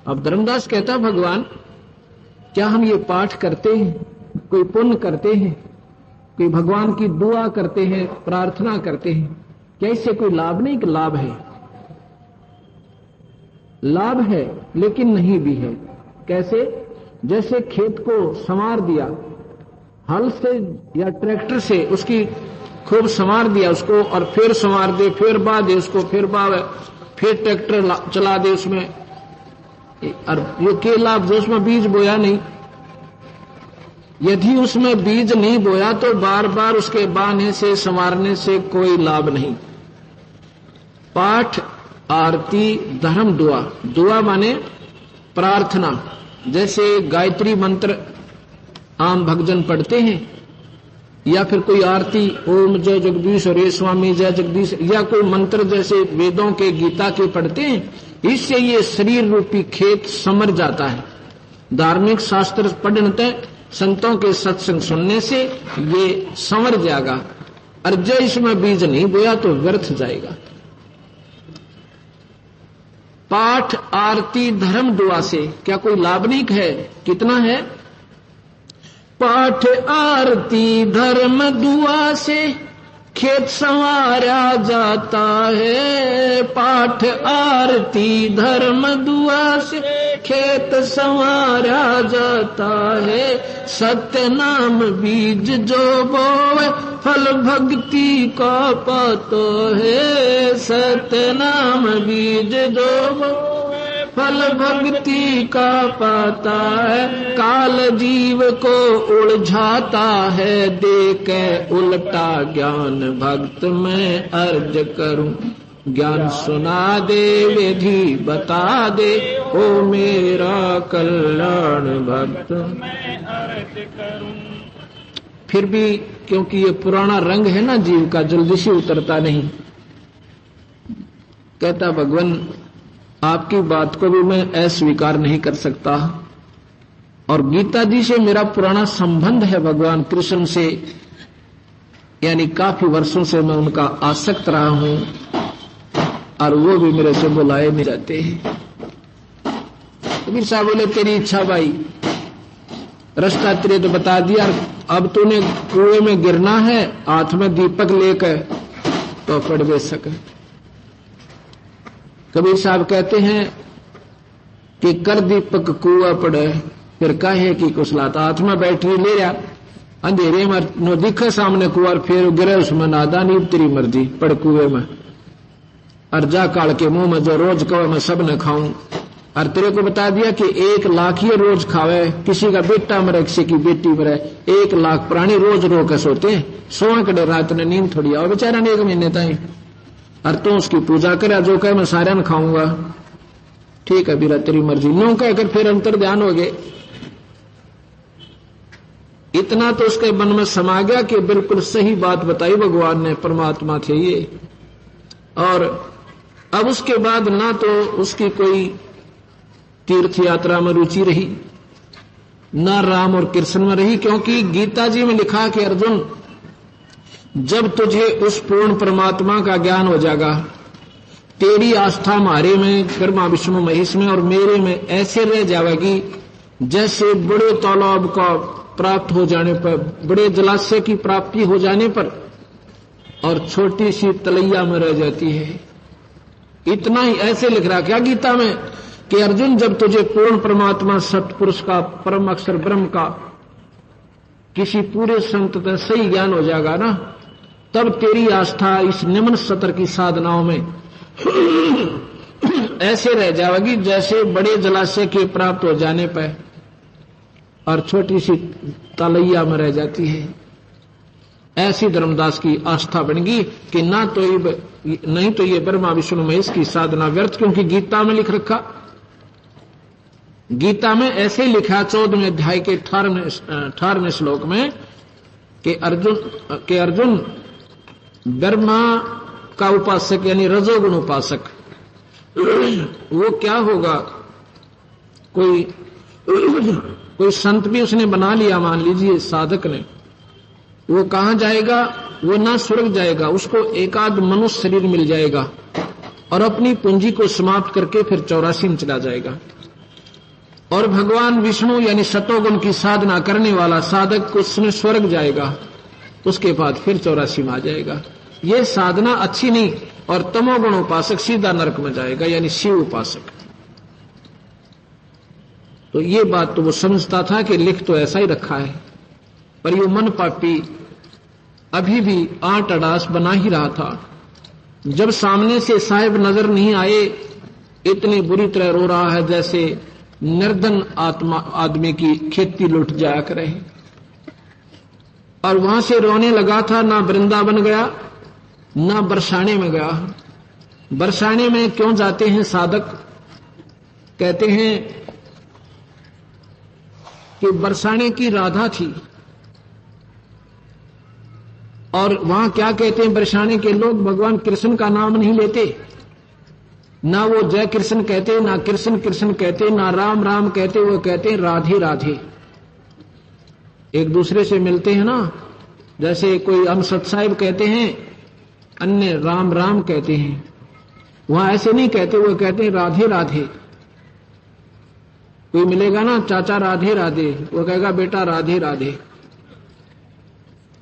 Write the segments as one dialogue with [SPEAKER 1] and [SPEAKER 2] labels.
[SPEAKER 1] अब धर्मदास कहता भगवान क्या हम ये पाठ करते हैं, कोई पुण्य करते हैं, कोई भगवान की दुआ करते हैं, प्रार्थना करते हैं, क्या इससे कोई लाभ नहीं? कि लाभ है, लाभ है लेकिन नहीं भी है। कैसे? जैसे खेत को संवार दिया हल से या ट्रैक्टर से, उसकी खूब संवार दिया उसको, और फिर संवार दे, फिर बा दे उसको, फिर बावे, फिर ट्रैक्टर चला दे उसमें, और ये के लाभ? जो उसमें बीज बोया नहीं, यदि उसमें बीज नहीं बोया तो बार बार उसके बाने से संवारने से कोई लाभ नहीं। पाठ, आरती, धर्म, दुआ। दुआ माने प्रार्थना। जैसे गायत्री मंत्र आम भक्तजन पढ़ते हैं, या फिर कोई आरती ओम जय जगदीश हरे स्वामी जय जगदीश, या कोई मंत्र जैसे वेदों के गीता के पढ़ते हैं, इससे ये शरीर रूपी खेत समर जाता है। धार्मिक शास्त्र पढ़ने तक संतों के सत्संग सुनने से ये संवर जाएगा, और जो इसमें बीज नहीं बोया तो व्यर्थ जाएगा। पाठ, आरती, धर्म, दुआ से क्या कोई लाभ नहीं है? कितना है? पाठ, आरती, धर्म, दुआ से खेत संवारा जाता है। पाठ, आरती, धर्म, दुआ से खेत संवारा जाता है। सत्य नाम बीज जो बोए फल भक्ति का पाता है। सत्य नाम बीज जो बोए फल भक्ति का पाता है। काल जीव को उलझाता है, दे के उल्टा ज्ञान भक्त मैं अर्ज करूं। ज्ञान सुना दे, विधि बता दे, ओ मेरा कल्याण भक्त मैं अर्ज करूं। फिर भी क्योंकि ये पुराना रंग है ना जीव का, जल्दी से उतरता नहीं। कहता भगवान आपकी बात को भी मैं अस्वीकार नहीं कर सकता, और गीता जी से मेरा पुराना संबंध है भगवान कृष्ण से, यानी काफी वर्षों से मैं उनका आसक्त रहा हूं, और वो भी मेरे से बुलाए नहीं जाते हैं। कबीर साहब बोले तेरी इच्छा भाई, रास्ता तेरे तो बता दिया, अब तूने कुएं में गिरना है, हाथ में दीपक लेकर तो पड़ भी सके। कबीर साहब कहते हैं कि कर दीपक कुआ पड़े, फिर काहे की कुशलाता। हाथ में बैटरी ले रहा, अंधेरे में नो दिखे सामने कुआ, फिर गिरे उसमें नादा नहीं, तेरी मर्जी, पड़ कुएं में। और जा काल के मुंह में जो रोज कवे मैं सब न खाऊं। और तेरे को बता दिया कि 1 लाख ये रोज खावे, किसी का बेटा मरे, किसी की बेटी मरे, 1 लाख प्राणी रोज रो के सोते हैं। सोए कड़े रात ने नींद थोड़ी आओ बेचारा ने 1 महीने ताई, और तू उसकी पूजा करे, जो कहे मैं सारे न खाऊंगा। ठीक है बीरा तेरी मर्जी, नो कहकर फिर अंतर ध्यान हो गए। इतना तो उसके मन में समा गया कि बिल्कुल सही बात बताई भगवान ने, परमात्मा थे ये। और अब उसके बाद ना तो उसकी कोई तीर्थ यात्रा में रुचि रही, ना राम और कृष्ण में रही, क्योंकि गीता जी में लिखा कि अर्जुन जब तुझे उस पूर्ण परमात्मा का ज्ञान हो जाएगा, तेरी आस्था हमारे में, ब्रह्मा विष्णु महेश में और मेरे में ऐसे रह जाएगी जैसे बड़े तालाब का प्राप्त हो जाने पर, बड़े जलाशय की प्राप्ति हो जाने पर और छोटी सी तलैया में रह जाती है। इतना ही ऐसे लिख रहा क्या गीता में कि अर्जुन जब तुझे पूर्ण परमात्मा सतपुरुष का, परम अक्षर ब्रह्म का, किसी पूरे संत का सही ज्ञान हो जाएगा ना, तब तेरी आस्था इस निम्न सतर की साधनाओं में ऐसे रह जाएगी जैसे बड़े जलाशय के प्राप्त हो जाने पर और छोटी सी तलैया में रह जाती है। ऐसी धर्मदास की आस्था बनेगी कि ना तो नहीं तो ये ब्रह्मा विष्णु महेश की साधना व्यर्थ, क्योंकि गीता में लिख रखा, गीता में ऐसे ही लिखा 14वें अध्याय के 18वें श्लोक में कि अर्जुन ब्रह्मा का उपासक यानी रजोगुण उपासक वो क्या होगा, कोई संत भी उसने बना लिया, मान लीजिए साधक ने, वो कहां जाएगा? वो ना स्वर्ग जाएगा, उसको एकाध मनुष्य शरीर मिल जाएगा और अपनी पूंजी को समाप्त करके फिर 84 में चला जाएगा। और भगवान विष्णु यानी सतोगुण की साधना करने वाला साधक उसमें स्वर्ग जाएगा, उसके बाद फिर 84 में आ जाएगा। ये साधना अच्छी नहीं, और तमोगुण उपासक सीधा नरक में जाएगा, यानी शिव उपासक। तो ये बात तो वो समझता था कि लिख तो ऐसा ही रखा है, पर ये मन पापी अभी भी आठ अडास बना ही रहा था। जब सामने से साहिब नजर नहीं आए, इतनी बुरी तरह रो रहा है जैसे निर्धन आदमी की खेती लुट जाया करे। और वहां से रोने लगा था, ना वृंदावन गया ना बरसाने में गया। बरसाने में क्यों जाते हैं साधक? कहते हैं कि बरसाने की राधा थी, और वहां क्या कहते हैं बरसाने के लोग, भगवान कृष्ण का नाम नहीं लेते, ना वो जय कृष्ण कहते, ना कृष्ण कृष्ण कहते, ना राम राम कहते, वो कहते हैं राधे राधे। एक दूसरे से मिलते हैं ना, जैसे कोई हम सत साहिब कहते हैं, अन्य राम राम कहते हैं, वहां ऐसे नहीं कहते, वो कहते हैं राधे राधे। कोई मिलेगा ना, चाचा राधे राधे, वो कहेगा बेटा राधे राधे।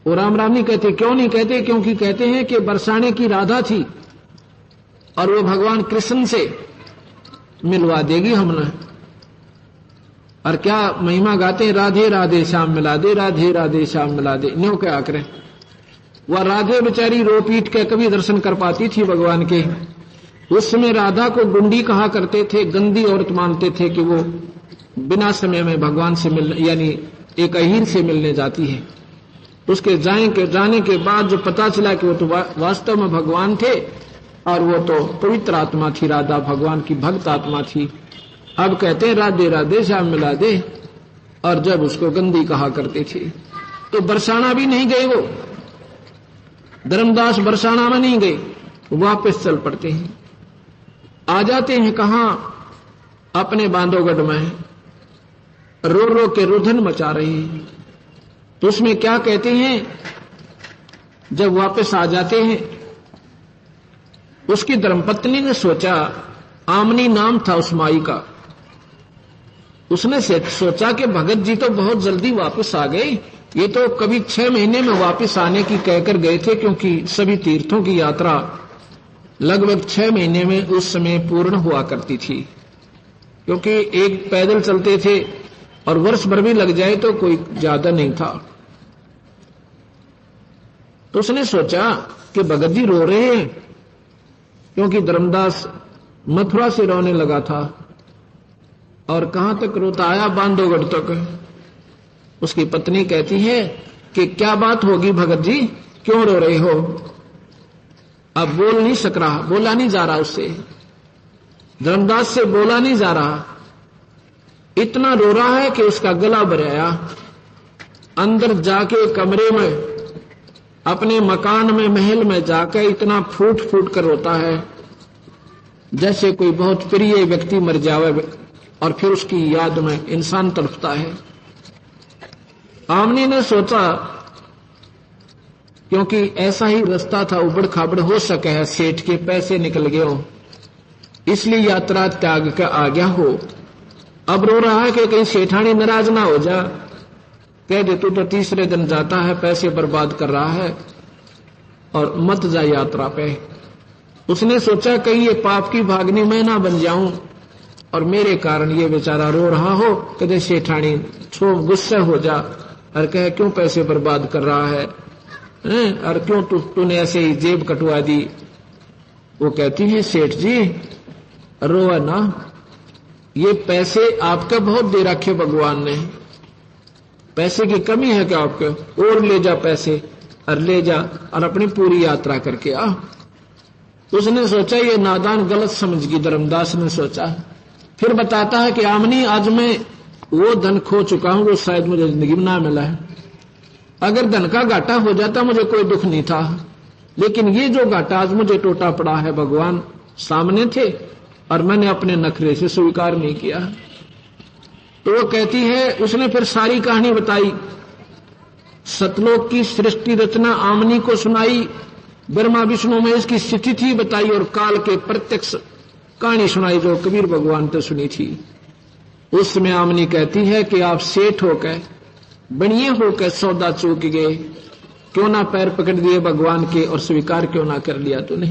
[SPEAKER 1] वो राम राम नहीं कहते। क्यों नहीं कहते? क्योंकि कहते हैं कि बरसाने की राधा थी और वो भगवान कृष्ण से मिलवा देगी हमने। और क्या महिमा गाते हैं, राधे राधे श्याम मिला दे, राधे राधे श्याम मिला दे। न्यों क्या करें, वह राधे बेचारी रो पीट के कभी दर्शन कर पाती थी भगवान के। उस समय राधा को गुंडी कहा करते थे, गंदी औरत मानते थे कि वो बिना समय में भगवान से मिलने यानी एक अहीर से मिलने जाती है। उसके जाने के बाद जो पता चला कि वो तो वास्तव में भगवान थे, और वो तो पवित्र आत्मा थी, राधा भगवान की भक्त आत्मा थी। अब कहते हैं राधे राधे श्याम मिला दे, और जब उसको गंदी कहा करते थे। तो बरसाना भी नहीं गए वो, धर्मदास बरसाना में नहीं गए, वापस चल पड़ते हैं। आ जाते हैं कहां? अपने बांधवगढ़ में। रो रो के रुधन मचा रहे हैं। तो उसमें क्या कहते हैं, जब वापस आ जाते हैं, उसकी धर्मपत्नी ने सोचा, आमनी नाम था उस माई का, उसने सोचा कि भगत जी तो बहुत जल्दी वापस आ गए, ये तो कभी 6 महीने में वापस आने की कहकर गए थे, क्योंकि सभी तीर्थों की यात्रा लगभग 6 महीने में उस समय पूर्ण हुआ करती थी। क्योंकि एक पैदल चलते थे और वर्ष भर भी लग जाए तो कोई ज्यादा नहीं था। तो उसने सोचा कि भगत जी रो रहे हैं, क्योंकि धर्मदास मथुरा से रोने लगा था, और कहां तक रोता आया, बांधवगढ़ तक। उसकी पत्नी कहती है कि क्या बात होगी भगत जी, क्यों रो रहे हो? अब बोल नहीं सक रहा, बोला नहीं जा रहा उससे, धर्मदास से बोला नहीं जा रहा। इतना रो रहा है कि उसका गला भर आया। अंदर जाके कमरे में, अपने मकान में, महल में जाकर इतना फूट फूट कर रोता है जैसे कोई बहुत प्रिय व्यक्ति मर जावे और फिर उसकी याद में इंसान तड़पता है। आमनी ने सोचा, क्योंकि ऐसा ही रास्ता था, उबड़ खाबड़ हो सके है, सेठ के पैसे निकल गए हो, इसलिए यात्रा त्याग कर आ गया हो। अब रो रहा है कि कहीं सेठानी नाराज ना हो जा, कह दे तू तो तीसरे दिन जाता है, पैसे बर्बाद कर रहा है, और मत जा यात्रा पे। उसने सोचा कहीं ये पाप की भागनी मैं ना बन जाऊं और मेरे कारण ये बेचारा रो रहा हो, कदे सेठानी गुस्सा हो जा और कहे क्यों पैसे बर्बाद कर रहा है, और क्यों तूने ऐसे ही जेब कटवा दी। वो कहती है सेठ जी रोआ ना, ये पैसे आपका बहुत दे रखे भगवान ने, पैसे की कमी है क्या आपके? और ले जा पैसे, और ले जा और अपनी पूरी यात्रा करके आ। उसने सोचा ये नादान गलत समझ गई, धर्मदास ने सोचा। फिर बताता है कि आमनी आज मैं वो धन खो चुका हूं, वो शायद मुझे जिंदगी में ना मिला है। अगर धन का घाटा हो जाता मुझे कोई दुख नहीं था, लेकिन ये जो घाटा आज मुझे टूटा पड़ा है, भगवान सामने थे और मैंने अपने नखरे से स्वीकार नहीं किया। तो वो कहती है, उसने फिर सारी कहानी बताई, सतलोक की सृष्टि रचना आमनी को सुनाई, ब्रह्मा विष्णु महेश की स्थिति थी बताई, और काल के प्रत्यक्ष कहानी सुनाई जो कबीर भगवान ने सुनी थी। उसमें आमनी कहती है कि आप सेठ होकर बनिए होकर सौदा चूक गए, क्यों ना पैर पकड़ दिए भगवान के और स्वीकार क्यों ना कर लिया तूने।